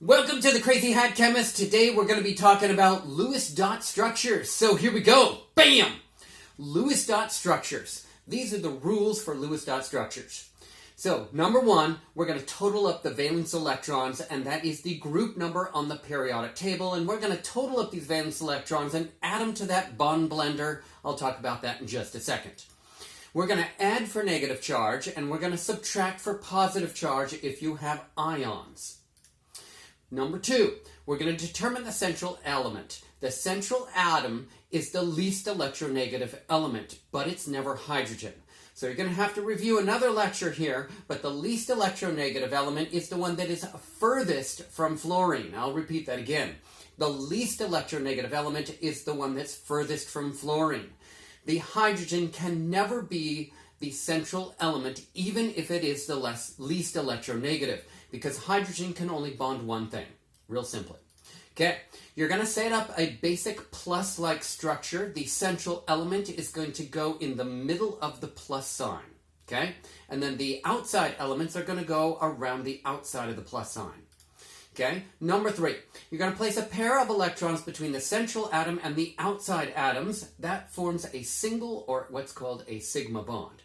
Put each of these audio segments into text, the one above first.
Welcome to the Crazy Hat Chemist. Today we're going to be talking about Lewis dot structures. So here we go. Bam! Lewis dot structures. These are the rules for Lewis dot structures. So number one, we're going to total up the valence electrons, and that is the group number on the periodic table. And we're going to total up these valence electrons and add them to that bond blender. I'll talk about that in just a second. We're going to add for negative charge, and we're going to subtract for positive charge if you have ions. Number two, we're going to determine the central element. The central atom is the least electronegative element, but it's never hydrogen. So you're going to have to review another lecture here, but the least electronegative element is the one that is furthest from fluorine. I'll repeat that again. The least electronegative element is the one that's furthest from fluorine. The hydrogen can never be the central element, even if it is the least electronegative, because hydrogen can only bond one thing, real simply. Okay, you're going to set up a basic plus-like structure. The central element is going to go in the middle of the plus sign, okay? And then the outside elements are going to go around the outside of the plus sign. Okay, number three, you're going to place a pair of electrons between the central atom and the outside atoms. That forms a single, or what's called a sigma bond.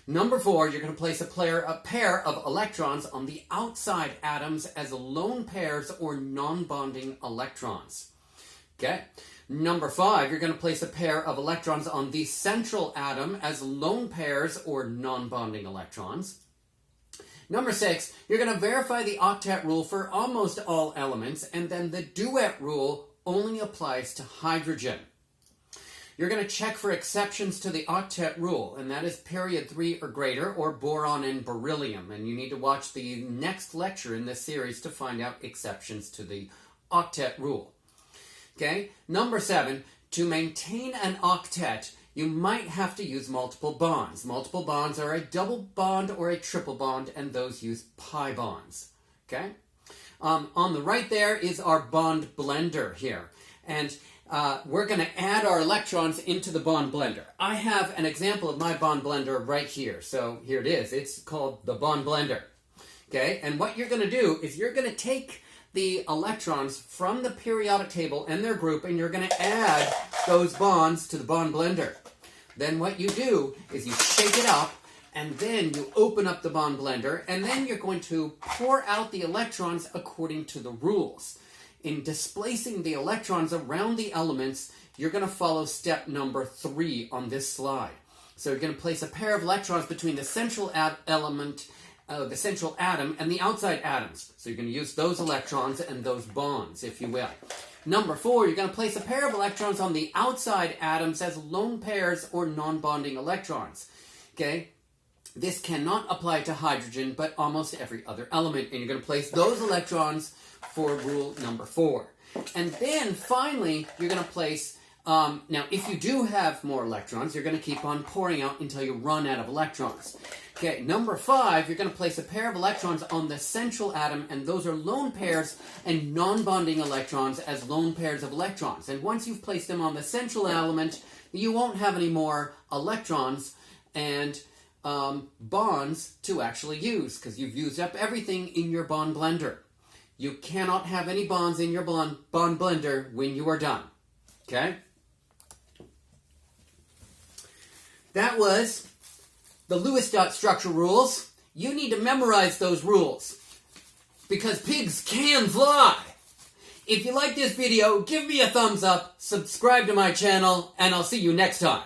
Number four, you're going to place a pair of electrons on the outside atoms as lone pairs or non-bonding electrons. Okay. Number five, you're going to place a pair of electrons on the central atom as lone pairs or non-bonding electrons. Number six, you're going to verify the octet rule for almost all elements, and then the duet rule only applies to hydrogen. You're going to check for exceptions to the octet rule, and that is period 3 or greater, or boron and beryllium. And you need to watch the next lecture in this series to find out exceptions to the octet rule. Okay? Number 7, to maintain an octet, you might have to use multiple bonds. Multiple bonds are a double bond or a triple bond, and those use pi bonds. Okay? On the right there is our bond blender here. And we're going to add our electrons into the bond blender. I have an example of my bond blender right here. So here it is. It's called the bond blender. Okay, and what you're going to do is you're going to take the electrons from the periodic table and their group, and you're going to add those bonds to the bond blender. Then what you do is you shake it up, and then you open up the bond blender, and then you're going to pour out the electrons according to the rules. In displacing the electrons around the elements, you're going to follow step number 3 on this slide. So you're going to place a pair of electrons between the central element, the central atom, and the outside atoms. So you're going to use those electrons and those bonds, if you will. Number 4, you're going to place a pair of electrons on the outside atoms as lone pairs or non-bonding electrons. Okay? This cannot apply to hydrogen, but almost every other element. And you're going to place those electrons for rule number 4. And then finally, you're going to place, now if you do have more electrons, you're going to keep on pouring out until you run out of electrons. Okay, number 5, you're going to place a pair of electrons on the central atom, and those are lone pairs and non-bonding electrons as lone pairs of electrons. And once you've placed them on the central element, you won't have any more electrons and bonds to actually use, because you've used up everything in your bond blender. You cannot have any bonds in your bond blender when you are done. Okay? That was the Lewis dot structure rules. You need to memorize those rules, because pigs can fly. If you like this video, give me a thumbs up, subscribe to my channel, and I'll see you next time.